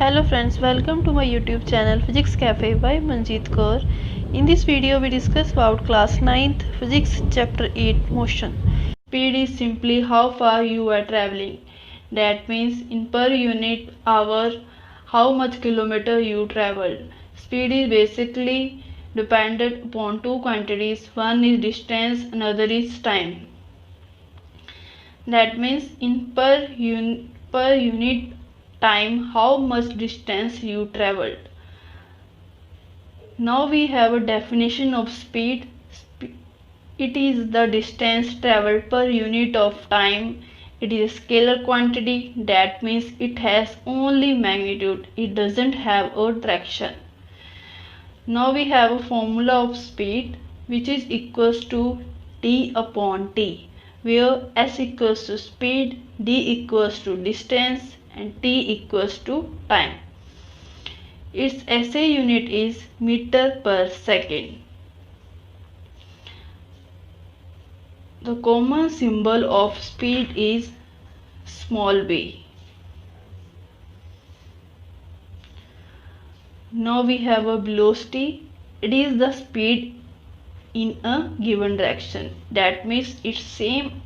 Hello friends, welcome to my YouTube channel Physics Cafe by Manjeet Kaur. In this video we discuss about class 9th Physics chapter 8 motion. Speed is simply how far you are traveling. That means in per unit hour how much kilometer you traveled. Speed is basically dependent upon two quantities. One is distance, another is time. That means in per unit time how much distance you traveled. Now we have a definition of speed. It is the distance traveled per unit of time. It is a scalar quantity. That means it has only magnitude. It doesn't have a direction. Now we have a formula of speed which is equals to d upon t, where s equals to speed, d equals to distance and t equals to time. Its SI unit is meter per second. The common symbol of speed is small b. Now we have a velocity. It is the speed in a given direction. That means it's same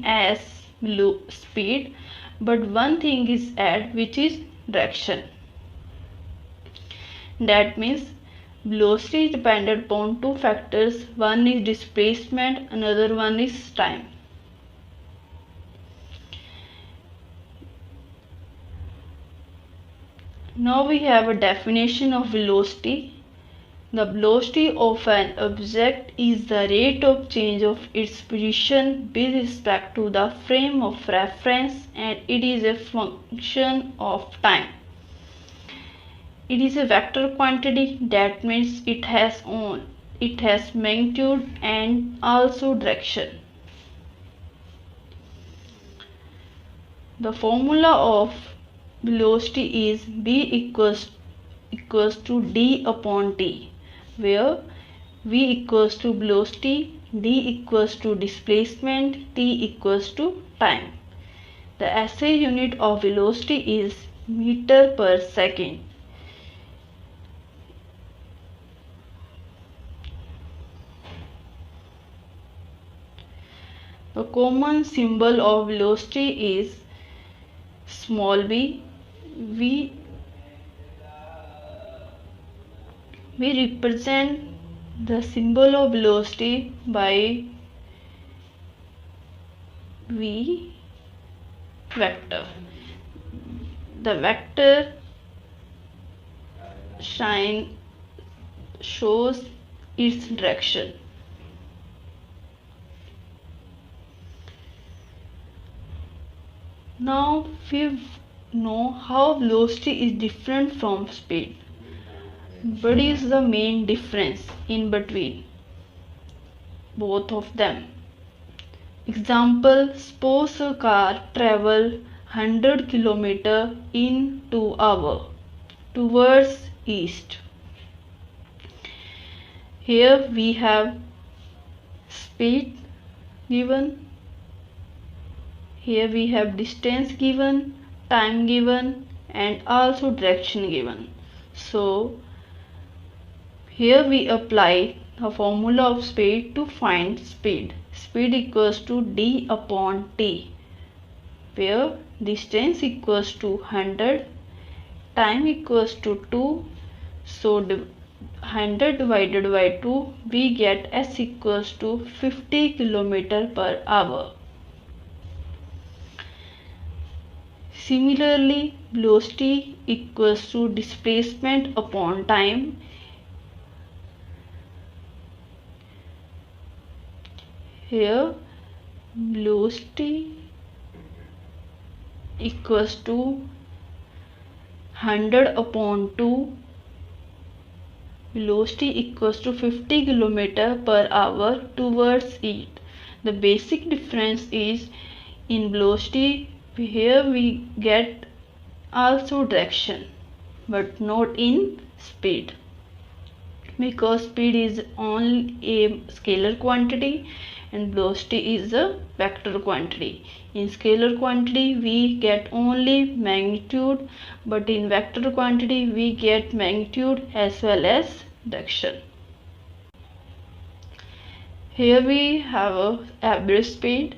as speed, but one thing is add, which is direction. That means velocity is dependent upon two factors. One is displacement, another one is time. Now we have a definition of velocity. The velocity of an object is the rate of change of its position with respect to the frame of reference, and it is a function of time. It is a vector quantity. That means it has magnitude and also direction. The formula of velocity is v equals to d upon t, where v equals to velocity, d equals to displacement, t equals to time. The SI unit of velocity is meter per second. The common symbol of velocity is small b. We represent the symbol of velocity by v vector. The vector shows its direction. Now we know how velocity is different from speed. What is the main difference in between both of them? Example, suppose a car travel 100 km in 2 hours towards east. Here we have speed given. Here we have distance given, time given, and also direction given. So here we apply the formula of speed to find speed. Speed equals to d upon t, where distance equals to 100, time equals to 2. So 100 divided by 2, we get s equals to 50 km per hour. Similarly, velocity equals to displacement upon time. Here, velocity equals to 100 upon 2. Velocity equals to 50 km per hour towards it. The basic difference is in velocity, here we get also direction, but not in speed, because speed is only a scalar quantity and velocity is a vector quantity. In scalar quantity we get only magnitude, but in vector quantity we get magnitude as well as direction. Here we have a average speed.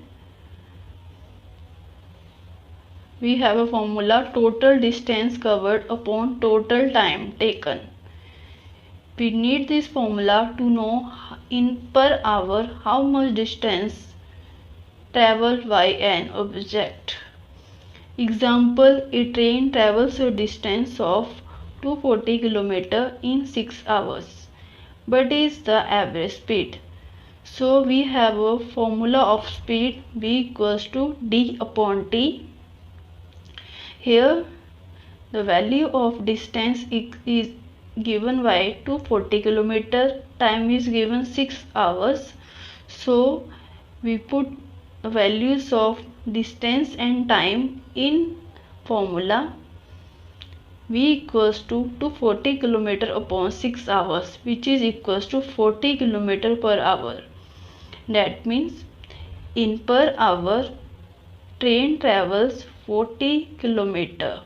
We have a formula: total distance covered upon total time taken. We need this formula to know in per hour how much distance traveled by an object. Example: a train travels a distance of 240 km in 6 hours, but is the average speed. So we have a formula of speed: v equals to d upon t. Here the value of distance is given by 240 km, time is given 6 hours. So we put the values of distance and time in formula. V equals to 240 km upon 6 hours, which is equals to 40 km per hour. That means in per hour train travels 40 km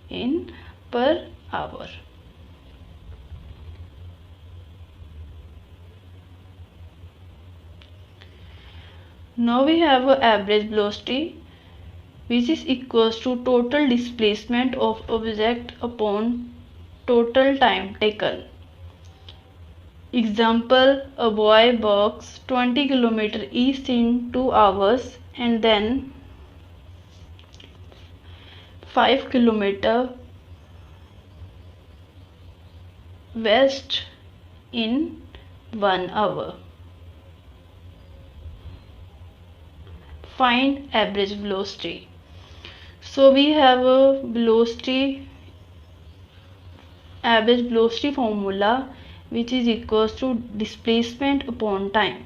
in per hour. Now we have an average velocity, which is equals to total displacement of object upon total time taken. Example: a boy walks 20 km east in 2 hours and then 5 km west in 1 hour. Find average velocity. So we have a average velocity formula, which is equals to displacement upon time.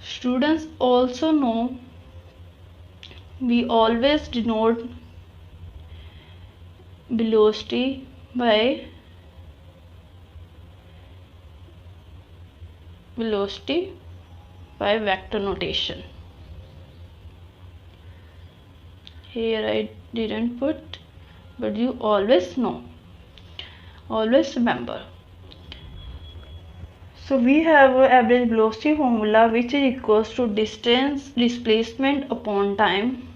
Students also know we always denote velocity by vector notation. Here I didn't put, but you always know, always remember. So we have a average velocity formula, which is equals to distance displacement upon time.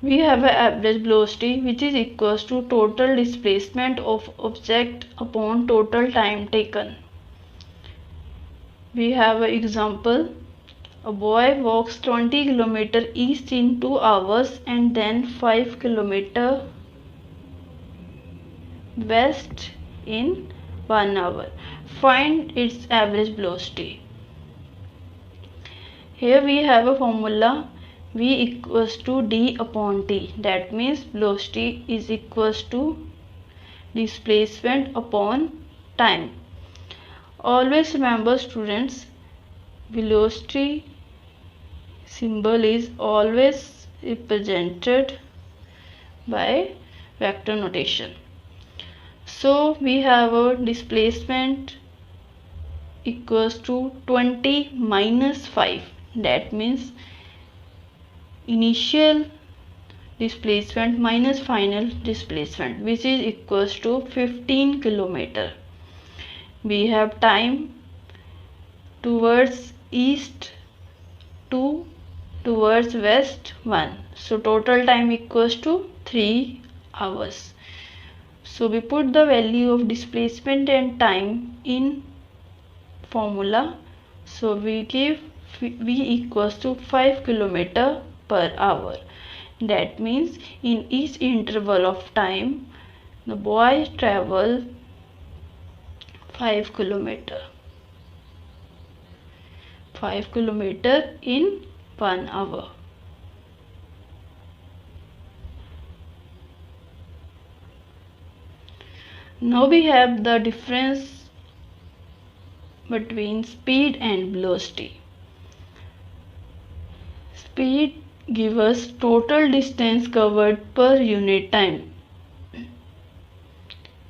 We have an average velocity, which is equals to total displacement of object upon total time taken. We have an example: a boy walks 20 km east in 2 hours and then 5 km west in 1 hour. Find its average velocity. Here we have a formula: v equals to d upon t. That means velocity is equals to displacement upon time. Always remember students, velocity symbol is always represented by vector notation. So we have a displacement equals to 20 minus 5. That means initial displacement minus final displacement, which is equals to 15 km. We have time towards east 2, towards west 1. So total time equals to 3 hours. So we put the value of displacement and time in formula. So we give v equals to 5 km per hour. That means in each interval of time the boy travel 5 km. 5 km in 1 hour. Now we have the difference between speed and velocity. Speed gives us total distance covered per unit time.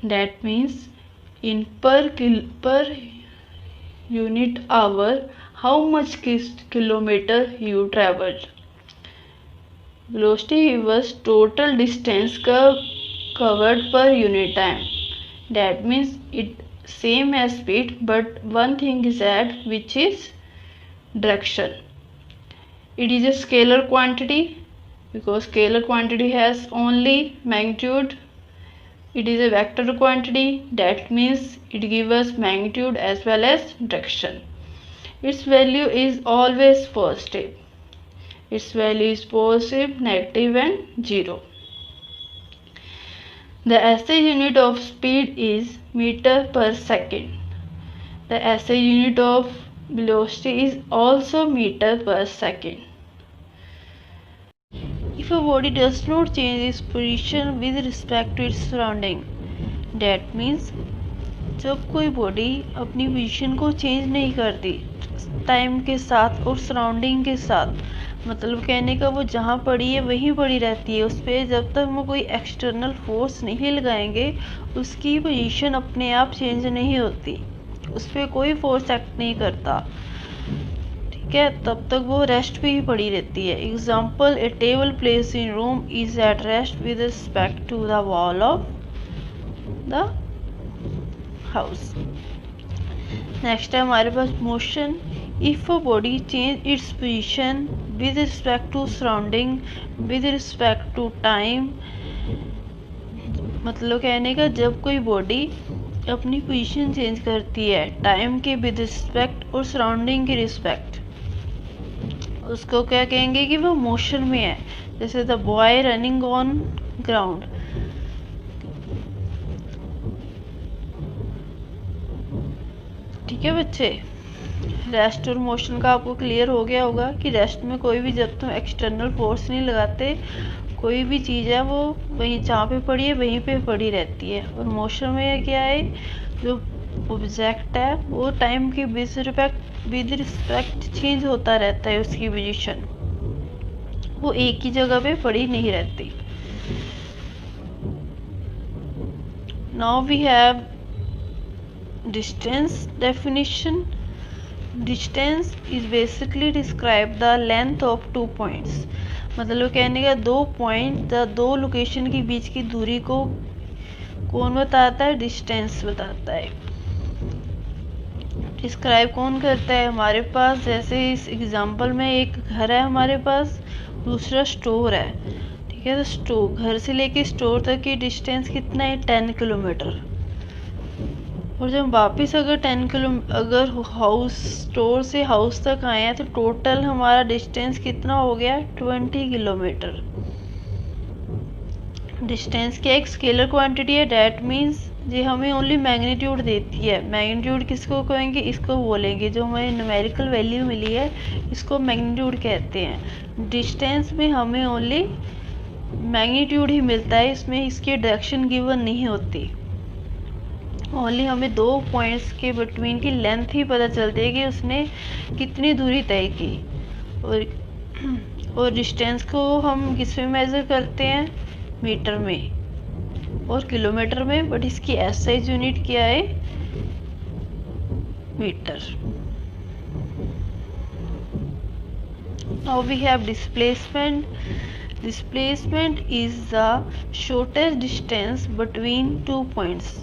That means in per unit hour, how much kilometer you traveled. Velocity equals total distance covered per unit time. That means it same as speed, but one thing is add, which is direction. It is a scalar quantity because scalar quantity has only magnitude. It is a vector quantity, that means it gives us magnitude as well as direction. Its value is always positive. Its value is positive, negative and 0. The SI unit of speed is meter per second. The SI unit of velocity is also meter per second. If a body does not change its position with respect to its surrounding, that means जब कोई body अपनी position को change नहीं करती time के साथ और surrounding के साथ, मतलब कहने का वो जहाँ पड़ी है वहीं पड़ी रहती है, उस पर जब तक वो कोई एक्सटर्नल फोर्स नहीं लगाएंगे उसकी पोजीशन अपने आप चेंज नहीं होती, उस पर कोई फोर्स एक्ट नहीं करता, ठीक है, तब तक वो रेस्ट पे ही पड़ी रहती है. Example, a table place in room is at rest with respect to the wall of the house. Next है हमारे पास motion. If a body change its position with respect to surrounding with respect to time, मतलब कहने का जब कोई body अपनी position change करती है टाइम के विद रिस्पेक्ट और सराउंडिंग के रिस्पेक्ट, उसको क्या कहेंगे कि वो मोशन में है. जैसे the boy running on ground. ठीक है बच्चे, रेस्ट और मोशन का आपको क्लियर हो गया होगा कि रेस्ट में कोई भी जब तुम एक्सटर्नल फोर्स नहीं लगाते, कोई भी चीज़ है वो वहीं जहाँ पे पड़ी है वहीं पे पड़ी रहती है. और मोशन में क्या है, जो ऑब्जेक्ट है वो टाइम के विद रिस्पेक्ट चेंज होता रहता है, उसकी पोजीशन वो एक ही जगह पे पड़ी नहीं रहती. Now we have distance definition. Distance is basically describe the length of two points. मतलब कहने का दो पॉइंट या दो लोकेशन के बीच की दूरी को कौन बताता है, डिस्टेंस बताता है. डिस्क्राइब कौन करता है, हमारे पास जैसे इस एग्जांपल में एक घर है हमारे पास, दूसरा स्टोर है, ठीक है. तो स्टोर, घर से लेके स्टोर तक की डिस्टेंस कितना है, 10 किलोमीटर. और जब वापस अगर 10 किलोमीटर अगर हाउस स्टोर से हाउस तक आए हैं तो टोटल हमारा डिस्टेंस कितना हो गया, 20 किलोमीटर. डिस्टेंस क्या एक स्केलर क्वांटिटी है, डैट मीन्स ये हमें ओनली मैग्नीट्यूड देती है. मैग्नीट्यूड किसको कहेंगे, इसको बोलेंगे जो हमें न्यूमेरिकल वैल्यू मिली है इसको मैग्नीट्यूड कहते हैं. डिस्टेंस में हमें ओनली मैग्नीट्यूड ही मिलता है, इसमें इसकी डायरेक्शन गिवन नहीं होती. ओनली हमें दो पॉइंट्स के बिटवीन की लेंथ ही पता चलती है कि उसने कितनी दूरी तय की. और डिस्टेंस को हम किस में मेज़र करते हैं, मीटर में और किलोमीटर में, बट इसकी एसआई यूनिट क्या है, metre. Now we have displacement. Displacement is the shortest distance between two points.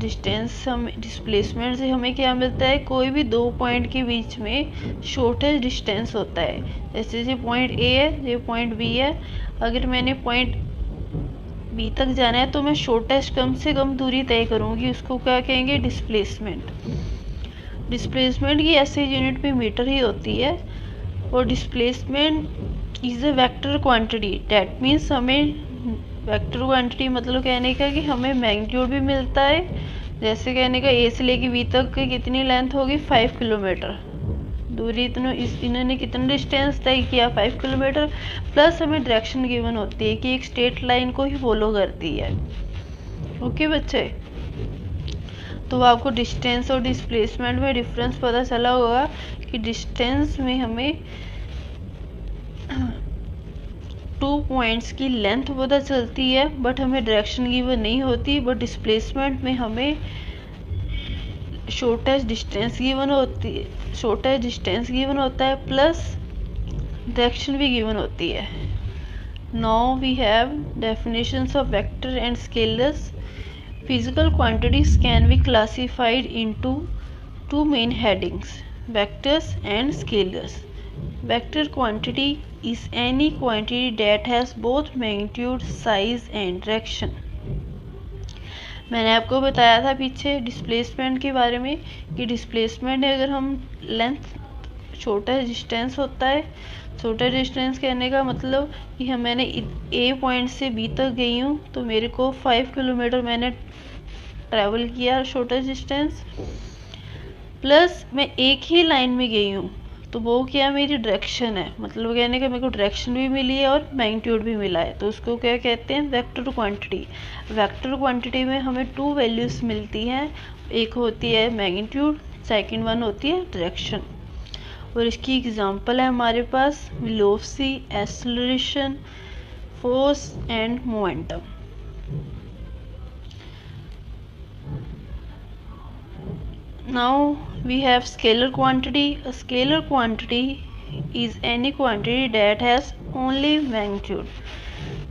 Distance हम डिस्प्लेसमेंट से हमें क्या मिलता है, कोई भी दो पॉइंट के बीच में शॉर्टेस्ट डिस्टेंस होता है. जैसे ये पॉइंट ए है, ये पॉइंट बी है, अगर मैंने पॉइंट बी तक जाना है तो मैं शॉर्टेस्ट कम से कम दूरी तय करूँगी, उसको क्या कहेंगे, डिस्प्लेसमेंट. डिस्प्लेसमेंट की ऐसे यूनिट में मीटर ही होती है. और displacement is a vector quantity, that means हमें वेक्टर क्वांटिटी मतलब कहने का कि हमें मैग्नीट्यूड भी मिलता है. जैसे कहने का ए से लेके बी तक की कितनी लेंथ होगी, 5 किलोमीटर दूरी. इन्होंने कितना डिस्टेंस तय किया, 5 किलोमीटर. प्लस हमें डायरेक्शन गिवन होती है कि एक स्ट्रेट लाइन को ही फॉलो करती है. ओके बच्चे, तो आपको डिस्टेंस और डिस्प्लेसमेंट में डिफरेंस पता चला होगा कि डिस्टेंस में हमें टू पॉइंट्स की लेंथ पता चलती है बट हमें डायरेक्शन गिवन नहीं होती, बट डिस्प्लेसमेंट में हमें शॉर्टेस्ट डिस्टेंस गिवन होती है, शॉर्टेस्ट डिस्टेंस गिवन होता है प्लस डायरेक्शन भी गिवन होती है। Now we have definitions of vector and scalars. Physical quantities can be classified into two main headings: vectors and scalars. Vector quantity is any quantity that has both magnitude, size and direction. मैंने आपको बताया था पीछे displacement के बारे में कि displacement है अगर हम लेंथ छोटा डिस्टेंस होता है, छोटा डिस्टेंस कहने का मतलब कि हम मैंने ए पॉइंट से बी तक गई हूँ तो मेरे को 5 किलोमीटर मैंने ट्रैवल किया शॉर्टेस्ट डिस्टेंस, प्लस मैं एक ही लाइन में गई हूँ तो वो क्या मेरी डायरेक्शन है, मतलब कहने का मेरे को डायरेक्शन भी मिली है और मैग्नीट्यूड भी मिला है, तो उसको क्या कहते हैं वेक्टर क्वांटिटी। वेक्टर क्वांटिटी में हमें टू वैल्यूज़ मिलती हैं, एक होती है मैग्नीट्यूड, सेकंड वन होती है डायरेक्शन। और इसकी एग्जांपल है हमारे पास velocity, acceleration, force and momentum. Now we have scalar quantity. A scalar quantity is any quantity that has only magnitude,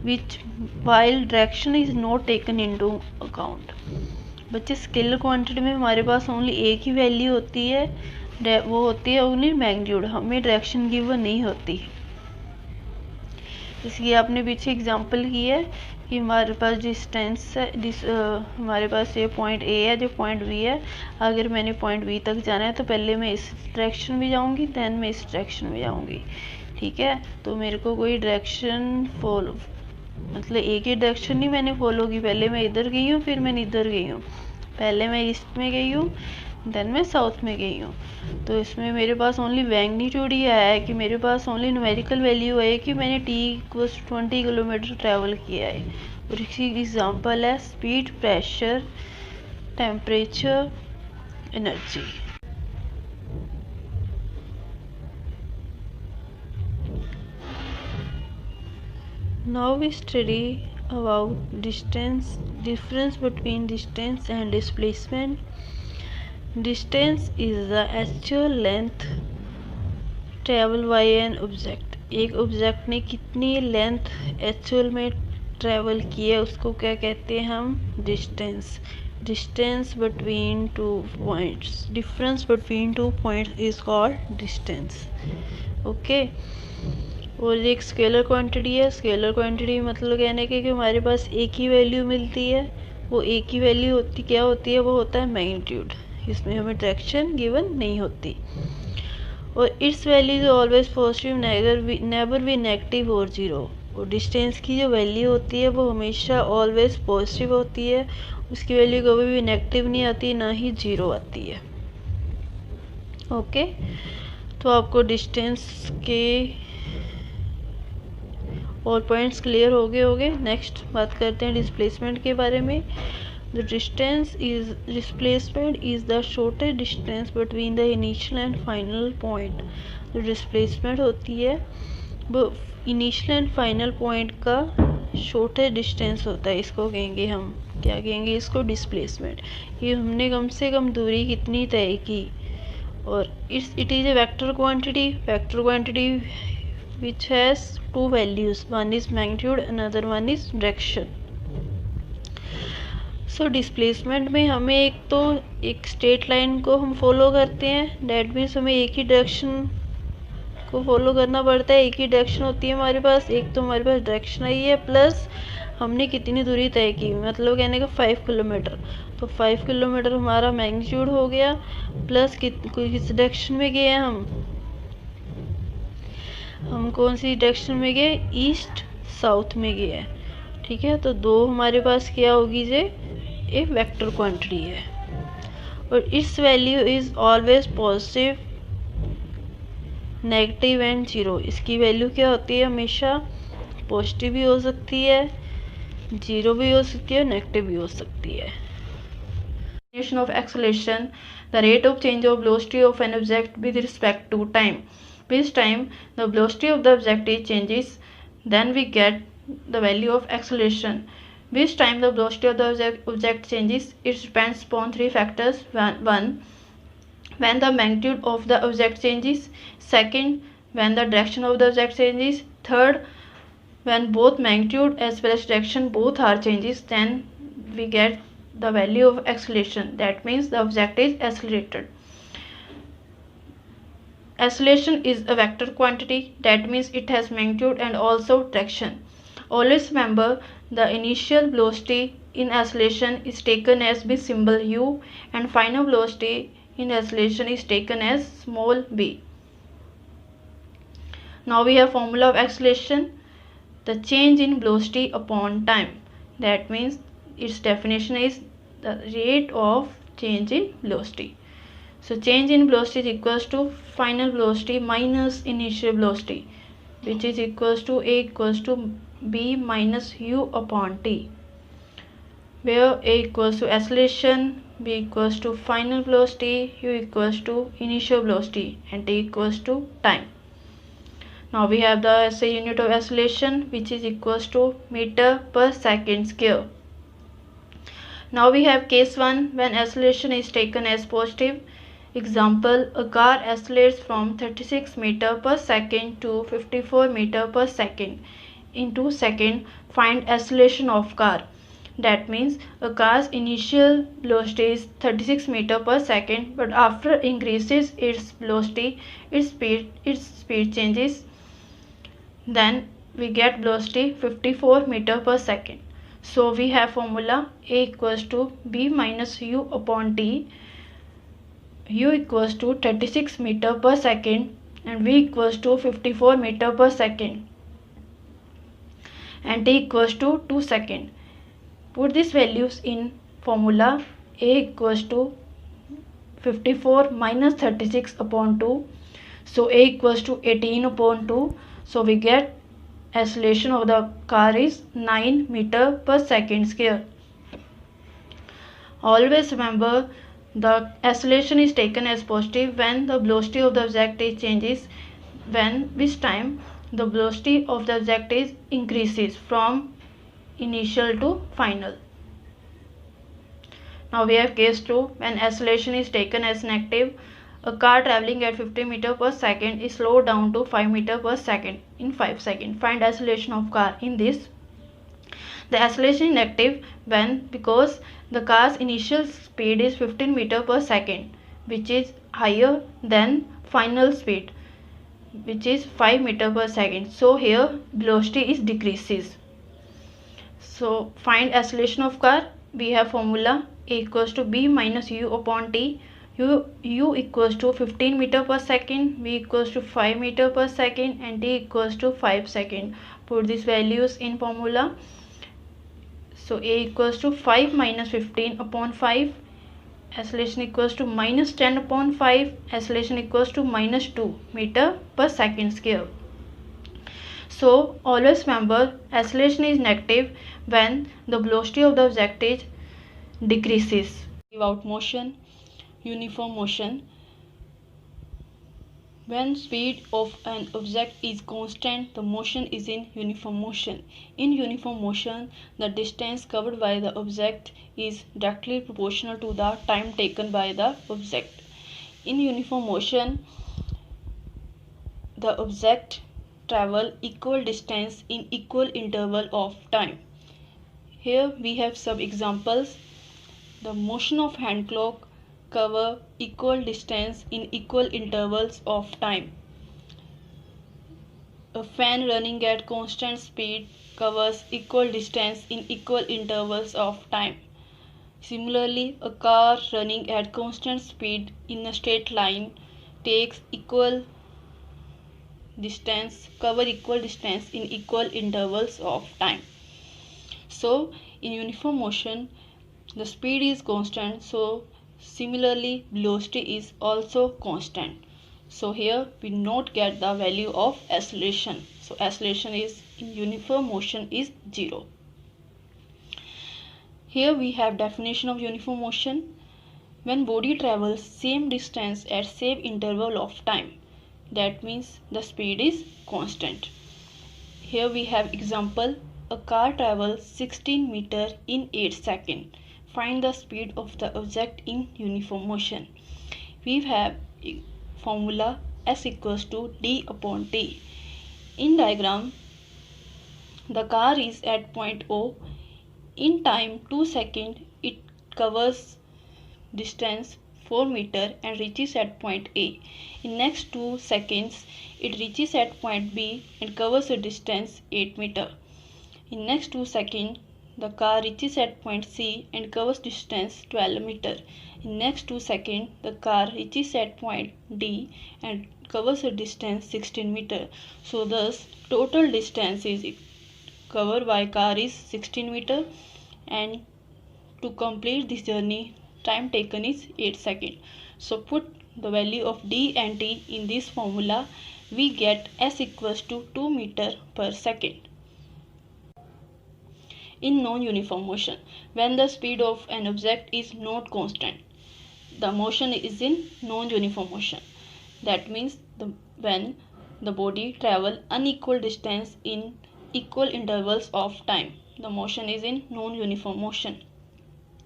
which while direction is not taken into account. बच्चे scalar quantity में हमारे पास only एक ही value होती है, वो होती है only magnitude, हमें डायरेक्शन गिवन नहीं होती। इसलिए आपने पीछे एग्जांपल की है कि हमारे पास डिस्टेंस है, हमारे पास ये पॉइंट ए है जो पॉइंट बी है, अगर मैंने पॉइंट बी तक जाना है तो पहले मैं इस डायरेक्शन में जाऊंगी, देन मैं इस डायरेक्शन में जाऊंगी, ठीक है। तो मेरे को कोई डायरेक्शन फॉलो, मतलब एक ही डायरेक्शन नहीं मैंने फॉलो की, पहले मैं इधर गई हूँ फिर मैंने इधर गई हूँ, पहले मैं ईस्ट में गई हूँ देन मैं साउथ में गई हूँ। तो इसमें मेरे पास ओनली मैग्नीट्यूड ही आया है कि मेरे पास ओनली न्यूमेरिकल वैल्यू है कि मैंने t=20 किलोमीटर ट्रैवल किया है। और इसकी एग्जांपल है speed, pressure, temperature, energy. Now we study about difference between distance and displacement. Distance is the actual length travel by an object. एक ऑब्जेक्ट ने कितनी लेंथ एक्चुअल में ट्रैवल की है उसको क्या कहते हैं हम, distance. Distance between two points, difference between two points is called distance, okay. और एक स्केलर क्वांटिटी है, स्केलर क्वांटिटी मतलब कहने के कि हमारे पास एक ही वैल्यू मिलती है, वो एक ही वैल्यू होती क्या होती है, वो होता है मैग्नीट्यूड, इसमें हमें डायरेक्शन गिवन नहीं होती। और it's value is always positive, never be negative और जीरो। और डिस्टेंस की जो वैल्यू होती है वो हमेशा ऑलवेज पॉजिटिव होती है, उसकी वैल्यू कभी भी नेगेटिव नहीं आती, ना ही जीरो आती है, ओके। तो आपको डिस्टेंस के और पॉइंट्स क्लियर हो गए। नेक्स्ट बात करते हैं डिस्प्लेसमेंट के बारे में। The displacement is the shortest distance between the initial and final point. जो डिस्प्लेसमेंट होती है वो इनिशियल एंड फाइनल पॉइंट का शॉर्टेस्ट डिस्टेंस होता है, इसको कहेंगे हम, क्या कहेंगे इसको, डिस्प्लेसमेंट। ये हमने कम से कम दूरी कितनी तय की। और it is a vector quantity which has two values, one is magnitude, another one is direction. So displacement में हमें एक तो एक स्ट्रेट लाइन को हम फॉलो करते हैं, डैट मीन्स हमें एक ही डायरेक्शन को फॉलो करना पड़ता है, एक ही डायरेक्शन होती है हमारे पास, एक तो हमारे पास डायरेक्शन आई है प्लस हमने कितनी दूरी तय की, मतलब कहने का 5 किलोमीटर। तो 5 किलोमीटर हमारा मैग्नीट्यूड हो गया, प्लस किस डायरेक्शन में गए हैं हम कौन सी डायरेक्शन में गए, ईस्ट साउथ में गए हैं, ठीक है। तो दो हमारे पास क्या होगी जे एक वेक्टर क्वांटिटी है। और it's value is always positive, negative and zero. इसकी वैल्यू क्या होती है, हमेशा पॉजिटिव भी हो सकती है, जीरो भी हो सकती है, नेगेटिव भी हो सकती है। Definition of acceleration: the rate of change of velocity of an object with respect to time. With time, the velocity of the object changes. Then we get the value of acceleration. Which time the velocity of the object changes, it depends upon three factors. One, when the magnitude of the object changes. Second, when the direction of the object changes. Third, when both magnitude as well as direction both are changes, then we get the value of acceleration. That means the object is accelerated. Acceleration is a vector quantity, that means it has magnitude and also direction. Always remember the initial velocity in acceleration is taken as big symbol u and final velocity in acceleration is taken as small b. Now we have formula of acceleration, the change in velocity upon time. That means its definition is the rate of change in velocity. So change in velocity is equals to final velocity minus initial velocity, which is equals to a equals to b minus u upon t, where a equals to acceleration, b equals to final velocity, u equals to initial velocity, and t equals to time. Now we have the SI unit of acceleration, which is equals to meter per second square. Now we have case 1, when acceleration is taken as positive. Example, a car accelerates from 36 meter per second to 54 meter per second. In 2 seconds, find acceleration of car. That means a car's initial velocity is 36 meter per second, but after increases its velocity, its speed changes. Then we get velocity 54 meter per second. So we have formula a equals to b minus u upon t, u equals to 36 meter per second and v equals to 54 meter per second and t equals to 2 seconds. Put these values in formula. A equals to 54 minus 36 upon 2, so a equals to 18 upon 2. So we get acceleration of the car is 9 meter per second square. Always remember the acceleration is taken as positive when the velocity of the object changes, which time the velocity of the object increases from initial to final. Now we have case 2, when acceleration is taken as negative. A car traveling at 50 meter per second is slowed down to 5 meter per second in 5 seconds. Find acceleration of car. In this, the acceleration is negative because the car's initial speed is 15 meter per second, which is higher than final speed, which is 5 meter per second. So here velocity is decreases. So find acceleration of car. We have formula a equals to b minus u upon t. U equals to 15 meter per second, v equals to 5 meter per second and t equals to 5 second. Put these values in formula. So a equals to 5 minus 15 upon 5, acceleration equals to minus 10 upon 5, acceleration equals to minus 2 meter per second square. So always remember acceleration is negative when the velocity of the object decreases. Without motion, uniform motion. When speed of an object is constant, the motion is in uniform motion. In uniform motion, the distance covered by the object is directly proportional to the time taken by the object. In uniform motion, the object travel equal distance in equal interval of time. Here we have some examples. The motion of hand clock cover equal distance in equal intervals of time. A fan running at constant speed covers equal distance in equal intervals of time. Similarly, a car running at constant speed in a straight line takes equal distance, cover equal distance in equal intervals of time. So in uniform motion, the speed is constant, so similarly velocity is also constant. So here we not get the value of acceleration. So acceleration is in uniform motion is 0. Here we have definition of uniform motion. When body travels same distance at same interval of time, that means the speed is constant. Here we have example, a car travels 16 meter in 8 seconds. Find the speed of the object in uniform motion. We have formula S equals to d upon t. In diagram, the car is at point O. In time 2 seconds, it covers distance 4 meter and reaches at point A. In next 2 seconds, it reaches at point B and covers a distance 8 meter. In next 2 seconds, the car reaches at point C and covers distance 12 meter. In next 2 seconds, the car reaches at point D and covers a distance 16 meter. So thus total distance is covered by car is 16 meter, and to complete this journey time taken is 8 seconds. So put the value of d and t in this formula, we get S equals to 2 meter per second. In non-uniform motion, when the speed of an object is not constant, the motion is in non-uniform motion. That means when the body travel unequal distance in equal intervals of time, the motion is in non-uniform motion.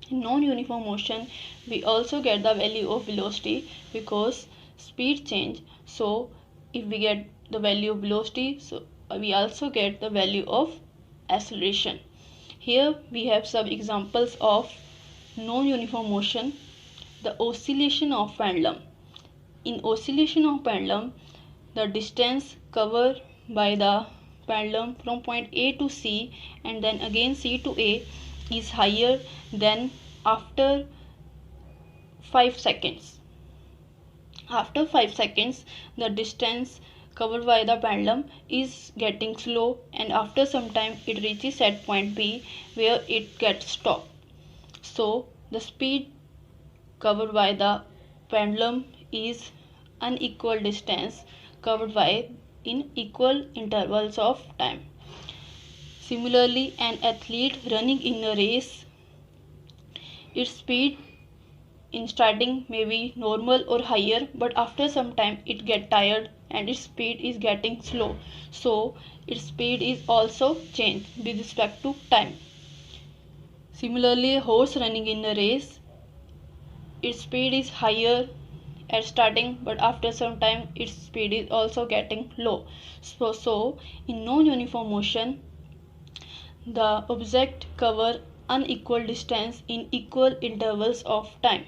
In non-uniform motion, we also get the value of velocity because speed change. So if we get the value of velocity, so we also get the value of acceleration. Here we have some examples of non-uniform motion. The oscillation of pendulum. In oscillation of pendulum, the distance covered by the pendulum from point A to C and then again C to A is higher than after 5 seconds. After 5 seconds, the distance covered by the pendulum is getting slow, and after some time it reaches at point B where it gets stopped. So the speed covered by the pendulum is unequal distance covered by in equal intervals of time. Similarly, an athlete running in a race, its speed in starting may be normal or higher, but after some time it get tired and its speed is getting slow. So its speed is also changed with respect to time. Similarly, a horse running in a race, its speed is higher at starting, but after some time its speed is also getting low. So in non-uniform motion, the object cover unequal distance in equal intervals of time.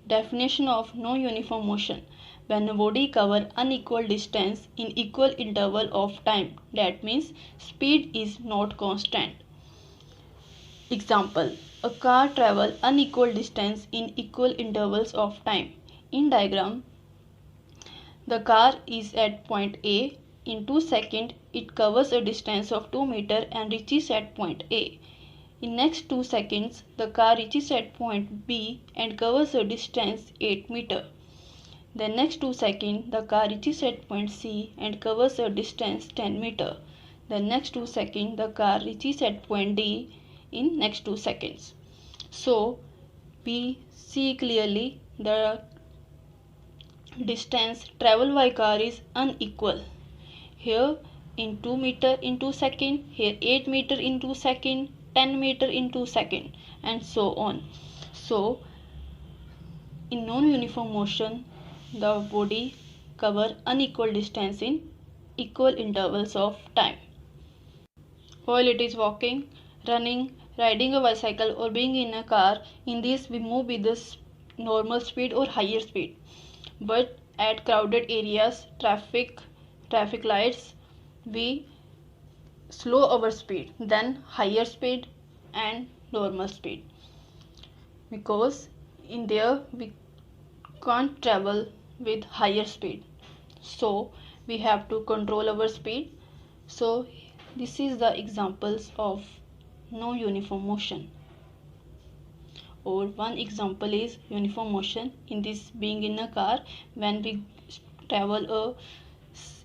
Definition of non-uniform motion: when a body cover unequal distance in equal interval of time, that means speed is not constant. Example, a car travel unequal distance in equal intervals of time. In diagram, the car is at point A. In 2 seconds, it covers a distance of 2 meter and reaches at point A. In next 2 seconds, the car reaches at point B and covers a distance 8 meter. Then next 2 seconds, the car reaches at point C and covers a distance 10 meter. Then next 2 seconds, the car reaches at point D in next 2 seconds. So we see clearly the distance traveled by car is unequal. Here in 2 meter in 2 seconds, here 8 meter in 2 seconds, 10 meter in 2 seconds, and so on. So in non-uniform motion, the body cover unequal distance in equal intervals of time. While it is walking, running, riding a bicycle, or being in a car, in this we move with the normal speed or higher speed. But at crowded areas, traffic lights, we slow our speed, then higher speed and normal speed, because in there we can't travel with higher speed, so we have to control our speed. So this is the examples of no uniform motion. Or one example is uniform motion, in this being in a car, when we travel a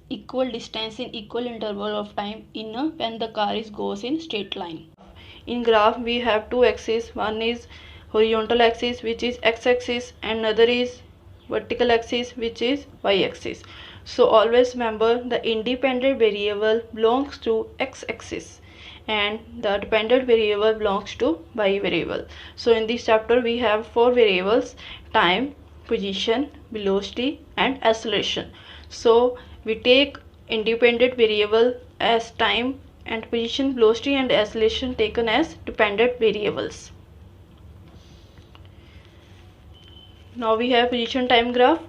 equal distance in equal interval of time when the car goes in straight line. In graph we have two axes, one is horizontal axis which is x-axis and another is vertical axis which is y-axis. So always remember the independent variable belongs to x-axis and the dependent variable belongs to y variable. So in this chapter we have 4 variables: time, position, velocity and acceleration. So we take independent variable as time and position, velocity and acceleration taken as dependent variables. Now we have position time graph.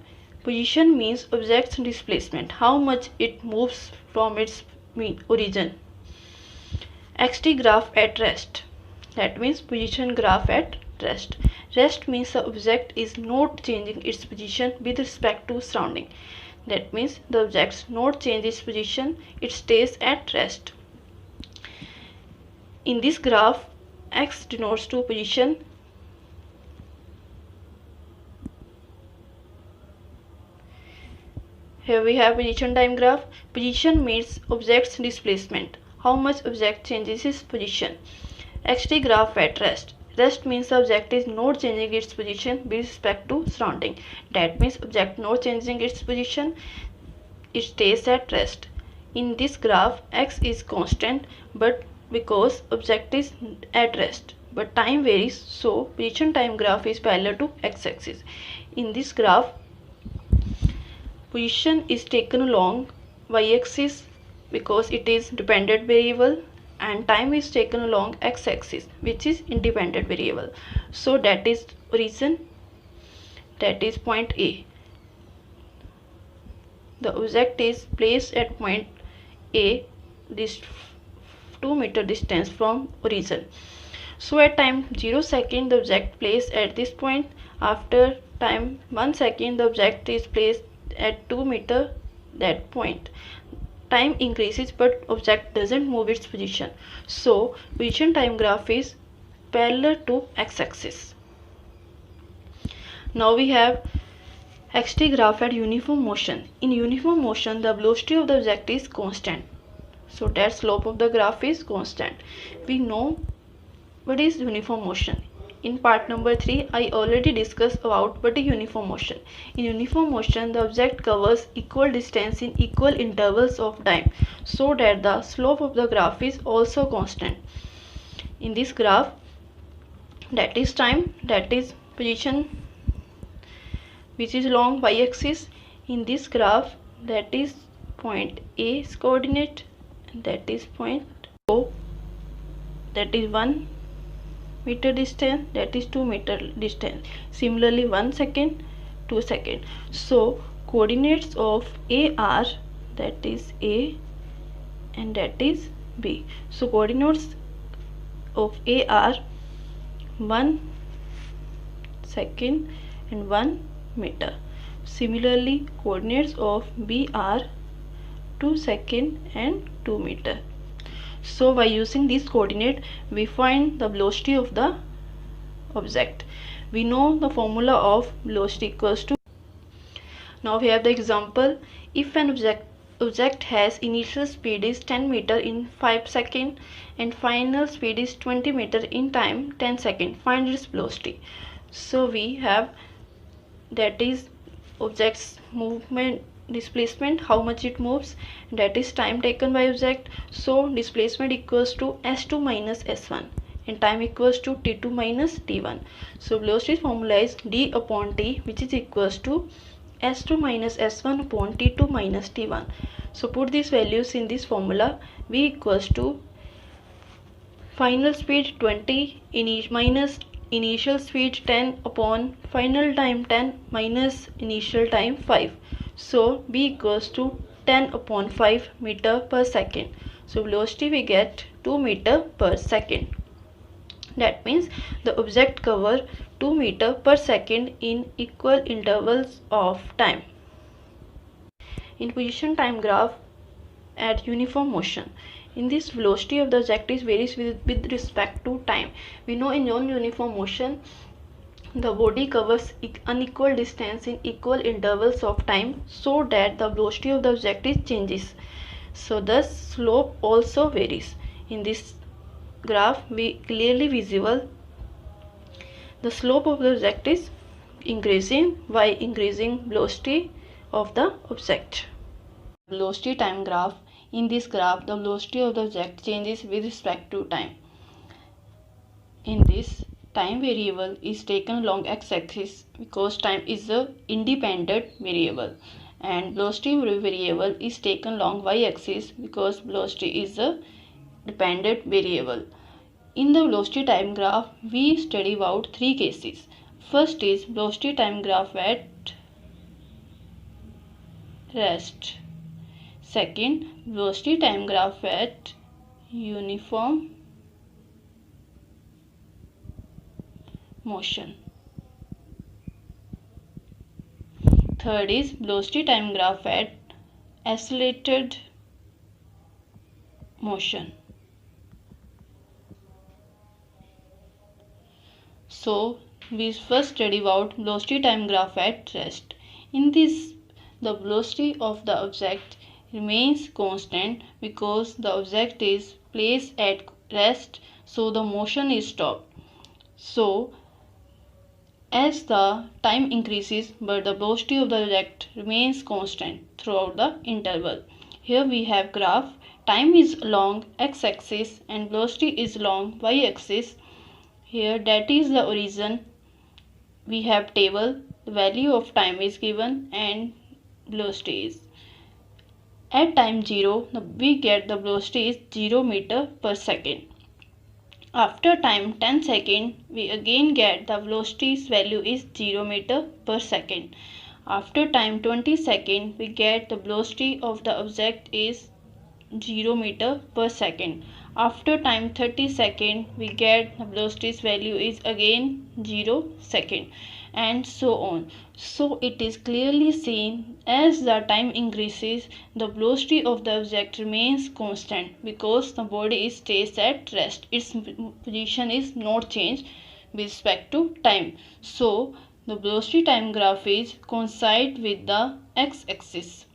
Position means object's displacement, how much it moves from its origin. XT graph at rest, that means position graph at rest. Rest means the object is not changing its position with respect to surrounding. That means the object not change its position, it stays at rest. In this graph, X denotes to position. Here we have position time graph. Position means object's displacement, how much object changes its position. XT graph at rest. Rest means the object is not changing its position with respect to surrounding. That means object not changing its position, it stays at rest. In this graph, X is constant, but because object is at rest, but time varies, so position time graph is parallel to x-axis. In this graph, position is taken along y-axis because it is dependent variable, and time is taken along x-axis which is independent variable. So that is origin, that is point A. The object is placed at point A, this 2 meter distance from origin. So at time 0 second the object placed at this point. After time 1 second the object is placed at 2 meter that point. Time increases but object doesn't move its position. So position time graph is parallel to x-axis. Now we have XT graph at uniform motion. In uniform motion the velocity of the object is constant, so that slope of the graph is constant. We know what is uniform motion. In part number 3 I already discussed about what is uniform motion. In uniform motion the object covers equal distance in equal intervals of time, so that the slope of the graph is also constant. In this graph, that is time, that is position which is along y-axis. In this graph, that is point A's coordinate, and that is point O, that is 1 meter distance, that is 2 meter distance. Similarly 1 second, 2 second. So coordinates of A are, that is A and that is B. So coordinates of A are 1 second and 1 meter. Similarly coordinates of B are 2 second and 2 meter. So by using this coordinate we find the velocity of the object. We know the formula of velocity equals to. Now we have the example. If an object has initial speed is 10 meter in 5 seconds and final speed is 20 meter in time 10 seconds, find its velocity. So we have, that is object's movement displacement, how much it moves, that is time taken by object. So displacement equals to s2 minus s1 and time equals to t2 minus t1. So velocity formula is d upon t, which is equals to s2 minus s1 upon t2 minus t1. So put these values in this formula. V equals to final speed 20 minus initial speed 10 upon final time 10 minus initial time 5. So B equals to 10 upon 5 meter per second. So velocity we get 2 meter per second. That means the object cover 2 meter per second in equal intervals of time. In position time graph at uniform motion, in this velocity of the object is varies with respect to time. We know in non-uniform motion the body covers unequal distance in equal intervals of time, so that the velocity of the object is changes. So thus slope also varies. In this graph we clearly visible the slope of the object is increasing by increasing velocity of the object. Velocity time graph. In this graph, the velocity of the object changes with respect to time. In this, time variable is taken along x-axis because time is a independent variable, and velocity variable is taken along y-axis because velocity is a dependent variable. In the velocity time graph, we study about three cases. First is velocity time graph at rest. Second, velocity time graph at uniform motion. Third is velocity time graph at accelerated motion. So we first study about velocity time graph at rest. In this, the velocity of the object remains constant because the object is placed at rest, so the motion is stopped. So as the time increases but the velocity of the object remains constant throughout the interval. Here we have graph. Time is along x-axis and velocity is along y-axis. Here that is the origin. We have table. The value of time is given and velocity is. At time 0, we get the velocity is 0 meter per second. After time 10 seconds, we again get the velocity's value is 0 meter per second. After time 20 seconds, we get the velocity of the object is 0 meter per second. After time 30 seconds, we get the velocity's value is again 0 second, and so on. So it is clearly seen as the time increases, the velocity of the object remains constant because the body stays at rest. Its position is not changed with respect to time. So the velocity time graph is coincide with the x-axis.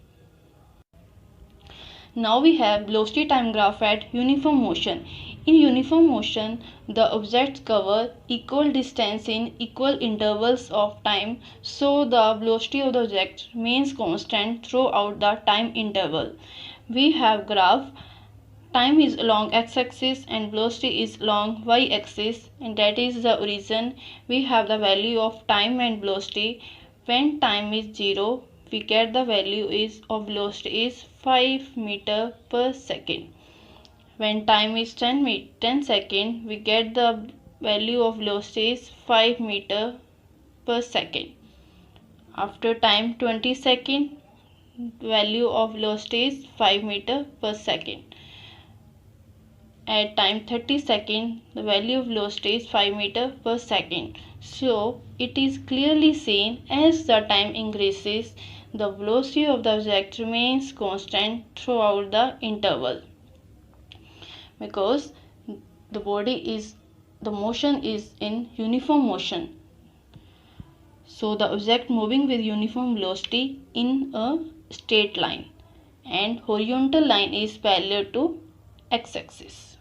Now we have velocity time graph at uniform motion. In uniform motion, the objects cover equal distance in equal intervals of time, so the velocity of the object remains constant throughout the time interval. We have graph. Time is along x-axis and velocity is along y-axis, and that is the reason we have the value of time and velocity. When time is 0, we get the value of velocity is 5 meter per second. When time is 10 seconds, we get the value of velocity is 5 meter per second. After time 20 seconds, value of velocity is 5 meter per second. At time 30 seconds, the value of velocity is 5 meter per second. So it is clearly seen as the time increases, the velocity of the object remains constant throughout the interval because the motion is in uniform motion. So the object moving with uniform velocity in a straight line, and horizontal line is parallel to x-axis.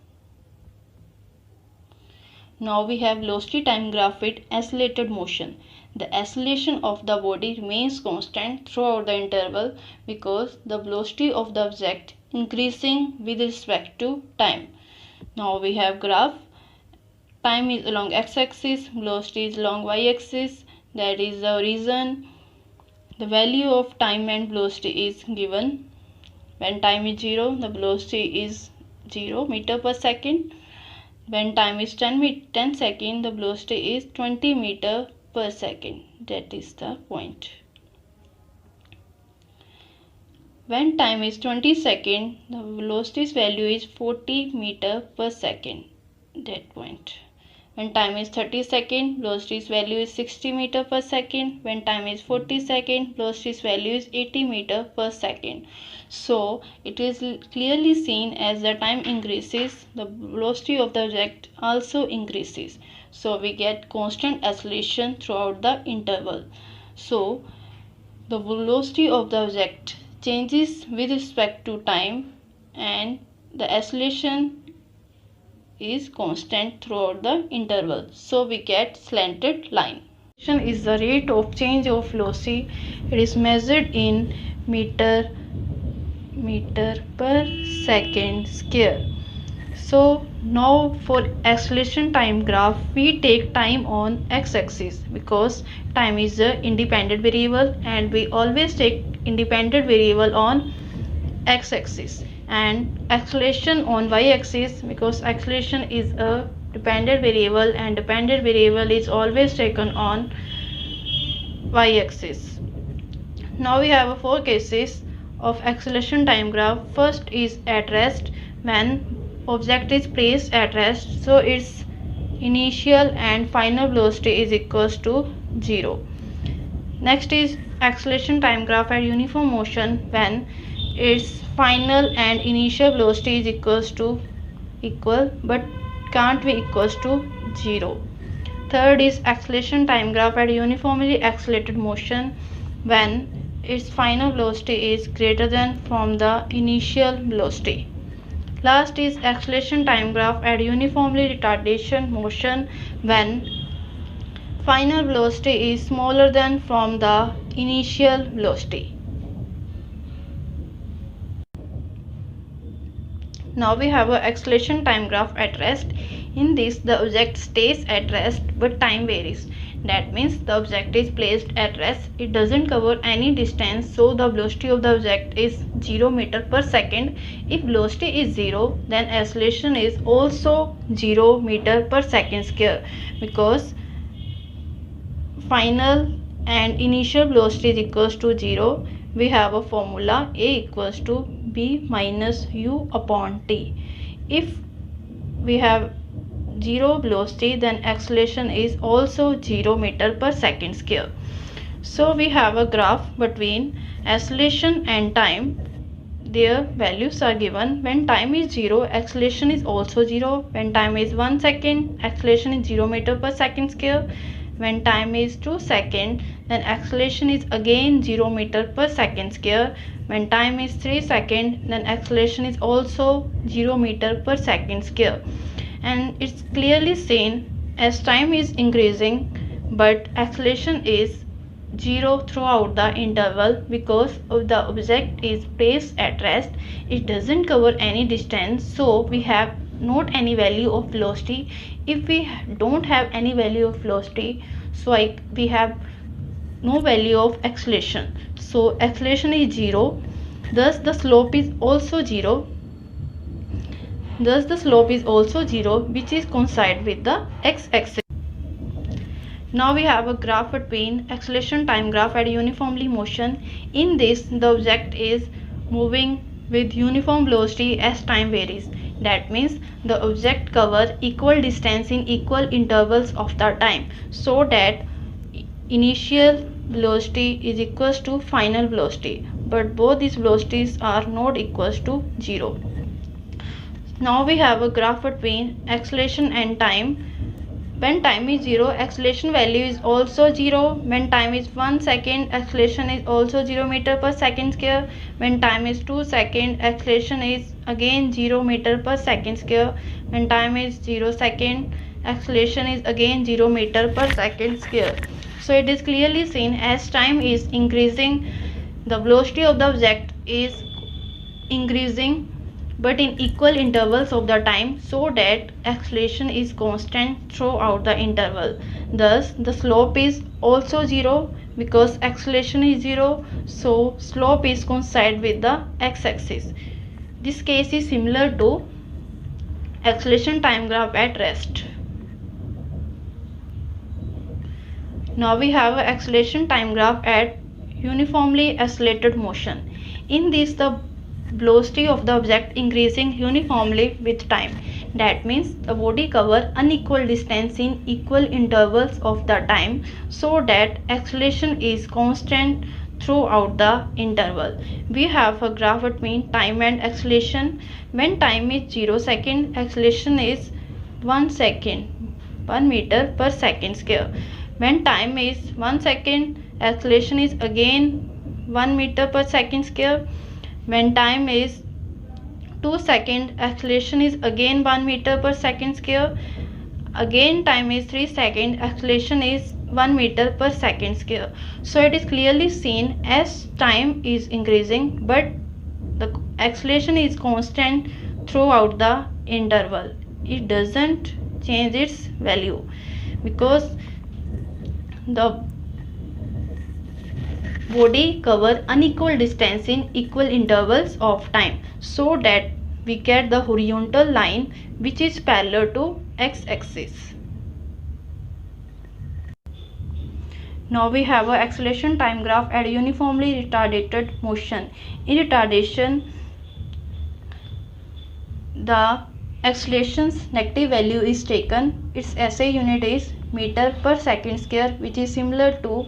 Now we have velocity time graph with accelerated motion. The acceleration of the body remains constant throughout the interval because the velocity of the object increasing with respect to time. Now we have graph. Time is along x-axis, velocity is along y-axis. That is the reason the value of time and velocity is given. When time is 0, the velocity is 0 meter per second. When time is 10 seconds, the velocity is 20 meter per second. That is the point. When time is 20 seconds, the velocity's value is 40 meter per second. That point. When time is 30 seconds, velocity's value is 60 meter per second. When time is 40 seconds, velocity's value is 80 meter per second. So it is clearly seen as the time increases, the velocity of the object also increases. So we get constant acceleration throughout the interval. So the velocity of the object changes with respect to time, and the acceleration is constant throughout the interval. So we get slanted line. Acceleration is the rate of change of velocity. It is measured in meter meter per second square. So now for acceleration time graph, we take time on x-axis because time is a independent variable and we always take independent variable on x-axis, and acceleration on y-axis because acceleration is a dependent variable and dependent variable is always taken on y-axis. Now we have four cases of acceleration time graph. First is at rest, when object is placed at rest, so its initial and final velocity is equals to 0. Next is acceleration time graph at uniform motion, when its final and initial velocity is equal but can't be equals to 0. Third is acceleration time graph at uniformly accelerated motion, when its final velocity is greater than from the initial velocity. Last is acceleration time graph at uniformly retardation motion, when final velocity is smaller than from the initial velocity. Now we have an acceleration time graph at rest. In this, the object stays at rest but time varies. That means the object is placed at rest, it doesn't cover any distance, so the velocity of the object is 0 meter per second. If velocity is 0, then acceleration is also 0 meter per second square, because final and initial velocity is equals to 0. We have a formula a equals to b minus u upon t. If we have 0 velocity, then acceleration is also 0 meter per second square. So we have a graph between acceleration and time. Their values are given. When time is 0, acceleration is also 0. When time is 1 second, acceleration is 0 meter per second square. When time is 2 seconds, then acceleration is again 0 meter per second square. When time is 3 seconds, then acceleration is also 0 meter per second square. And it's clearly seen as time is increasing but acceleration is 0 throughout the interval, because of the object is placed at rest, it doesn't cover any distance, so we have not any value of velocity. If we don't have any value of velocity, so we have no value of acceleration, so acceleration is 0, thus the slope is also 0. Thus the slope is also 0, which is coincide with the x-axis. Now we have a graph between acceleration time graph at uniformly motion. In this, the object is moving with uniform velocity as time varies. That means the object covers equal distance in equal intervals of the time, so that initial velocity is equals to final velocity, but both these velocities are not equals to 0. Now we have a graph between acceleration and time. When time is 0, acceleration value is also 0. When time is 1 second, acceleration is also 0 meter per second square. When time is 2 seconds, acceleration is again 0 meter per second square. When time is 0 second, acceleration is again 0 meter per second square. So it is clearly seen as time is increasing, the velocity of the object is increasing but in equal intervals of the time, so that acceleration is constant throughout the interval. Thus the slope is also 0, because acceleration is 0, so slope is coincide with the x-axis. This case is similar to acceleration time graph at rest. Now we have an acceleration time graph at uniformly accelerated motion. In this, the velocity of the object increasing uniformly with time. That means the body cover unequal distance in equal intervals of the time, so that acceleration is constant throughout the interval. We have a graph between time and acceleration. When time is 0 second, acceleration is 1 second, 1 meter per second square. When time is 1 second, acceleration is again 1 meter per second square. When time is 2 seconds, acceleration is again 1 meter per second square. Again time is 3 seconds, acceleration is 1 meter per second square. So it is clearly seen as time is increasing but the acceleration is constant throughout the interval. It doesn't change its value because the body cover unequal distance in equal intervals of time, so that we get the horizontal line which is parallel to x-axis. Now we have a acceleration time graph at uniformly retarded motion. In retardation, the acceleration's negative value is taken. Its SI unit is meter per second square, which is similar to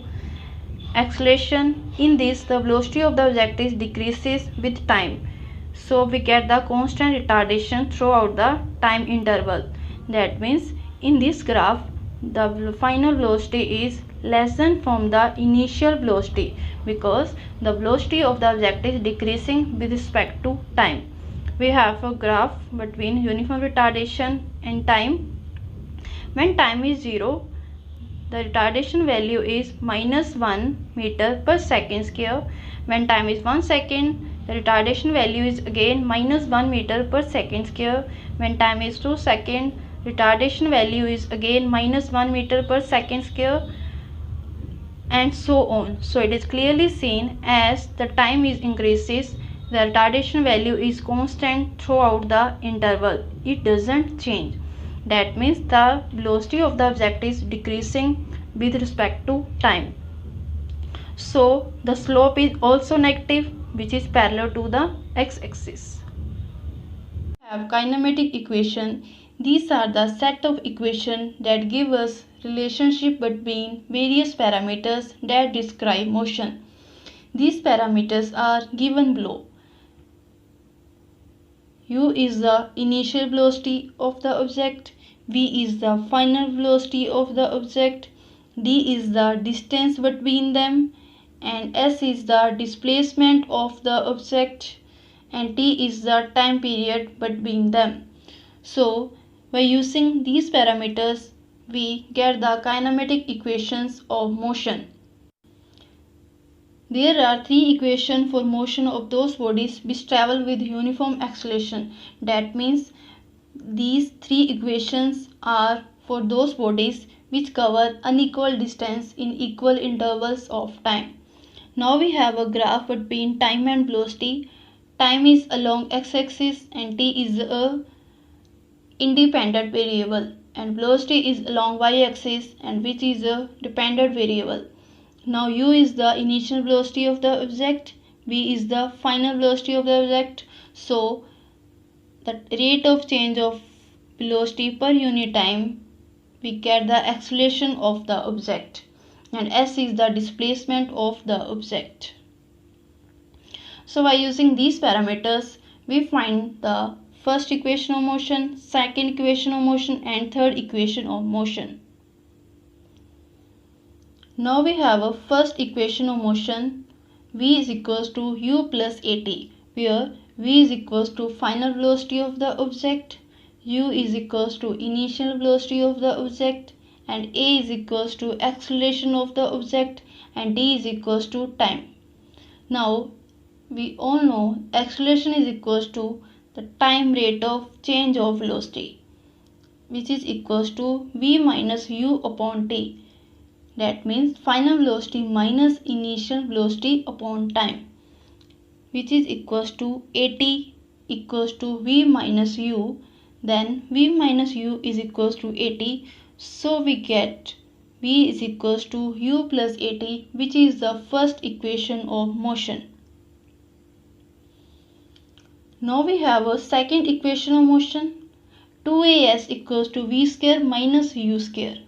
acceleration. In this, the velocity of the object is decreases with time, so we get the constant retardation throughout the time interval. That means in this graph the final velocity is less than from the initial velocity, because the velocity of the object is decreasing with respect to time. We have a graph between uniform retardation and time. When time is 0, the retardation value is -1 meter per second square. When time is 1 second, the retardation value is again -1 meter per second square. When time is 2 second, retardation value is again -1 meter per second square, and so on. So it is clearly seen as the time is increases, the retardation value is constant throughout the interval. It doesn't change. That means the velocity of the object is decreasing with respect to time. So the slope is also negative, which is parallel to the x-axis. We have kinematic equation. These are the set of equations that give us relationship between various parameters that describe motion. These parameters are given below. U is the initial velocity of the object, V is the final velocity of the object, D is the distance between them, and S is the displacement of the object, and T is the time period between them. So by using these parameters, we get the kinematic equations of motion. There are three equations for motion of those bodies which travel with uniform acceleration. That means these three equations are for those bodies which cover unequal distance in equal intervals of time. Now we have a graph between time and velocity. Time is along x-axis and t is a independent variable, and velocity is along y-axis, and which is a dependent variable. Now u is the initial velocity of the object, v is the final velocity of the object. So the rate of change of velocity per unit time, we get the acceleration of the object, and s is the displacement of the object. So by using these parameters, we find the first equation of motion, second equation of motion, and third equation of motion. Now we have a first equation of motion. V is equals to u plus at, where v is equals to final velocity of the object, u is equals to initial velocity of the object, and a is equals to acceleration of the object, and d is equals to time. Now we all know acceleration is equals to the time rate of change of velocity, which is equals to v minus u upon t. That means final velocity minus initial velocity upon time, which is equals to at equals to v minus u. Then v minus u is equals to at. So we get v is equals to u plus at, which is the first equation of motion. Now we have a second equation of motion. 2as equals to v square minus u square.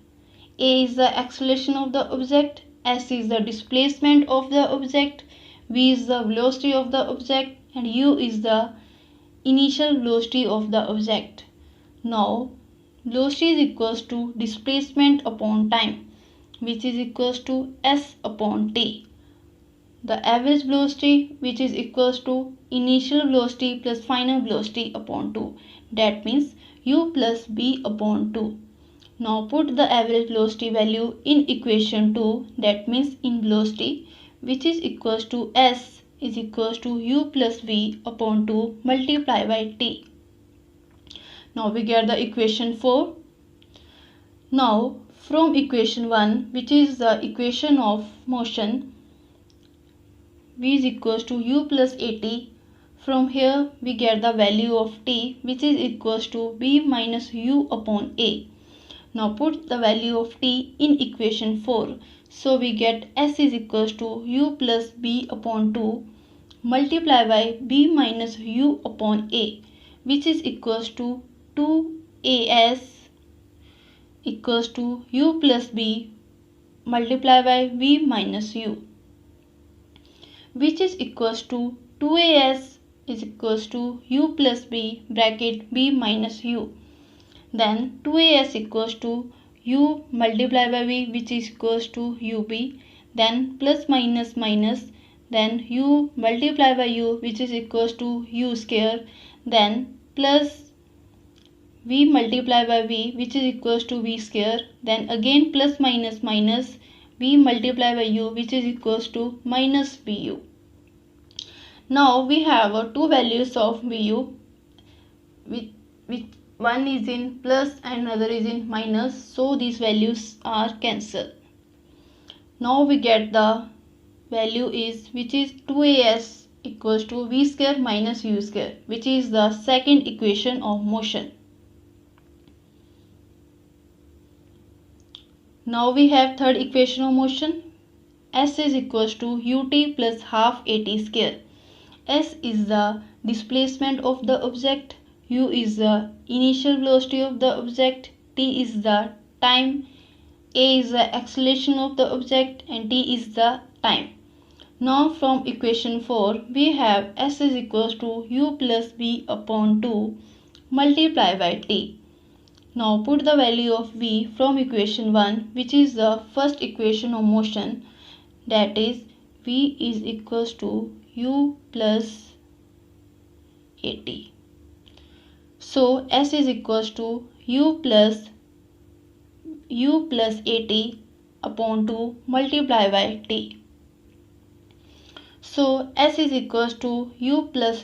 A is the acceleration of the object, s is the displacement of the object, v is the velocity of the object, and u is the initial velocity of the object. Now velocity is equals to displacement upon time, which is equals to s upon t. The average velocity, which is equals to initial velocity plus final velocity upon 2. That means u plus b upon 2. Now put the average velocity value in equation 2, that means in velocity, which is equals to s is equals to u plus v upon 2 multiplied by t. Now we get the equation 4. Now from equation 1, which is the equation of motion, v is equals to u plus at. From here we get the value of t, which is equals to b minus u upon a. Now put the value of t in equation 4. So we get s is equals to u plus b upon 2 multiplied by b minus u upon a, which is equals to 2as equals to u plus b multiplied by v minus u, which is equals to 2as is equals to u plus b bracket b minus u. Then 2as equals to u multiplied by v, which is equals to ub. Then plus minus minus, then u multiplied by u, which is equals to u square. Then plus v multiplied by v, which is equals to v square. Then again plus minus minus, v multiplied by u, which is equals to minus vu. Now we have two values of vu, which one is in plus and another is in minus, so these values are cancelled. Now we get the value is, which is 2as equals to v square minus u square, which is the second equation of motion. Now we have third equation of motion. S is equals to ut plus half at square. S is the displacement of the object, u is the initial velocity of the object, t is the time, a is the acceleration of the object, and t is the time. Now from equation 4 we have s is equals to u plus b upon 2 multiplied by t. Now put the value of v from equation 1, which is the first equation of motion, that is v is equals to u plus at. So s is equals to u plus at upon 2 multiplied by t. So s is equals to u plus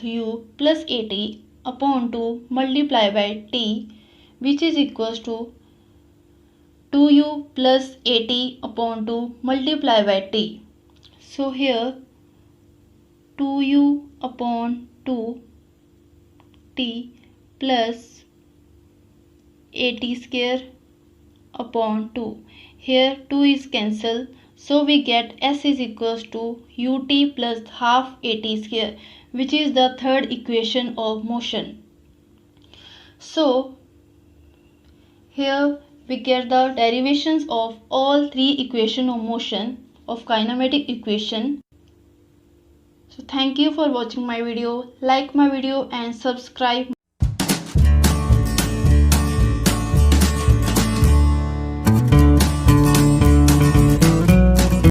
at upon 2 multiplied by t, which is equals to 2u plus at upon 2 multiplied by t. So here 2u upon 2 t plus at square upon 2. Here 2 is cancelled, so we get s is equals to ut plus half at square, which is the third equation of motion. So here we get the derivations of all three equations of motion of kinematic equation. So thank you for watching my video. Like my video and subscribe.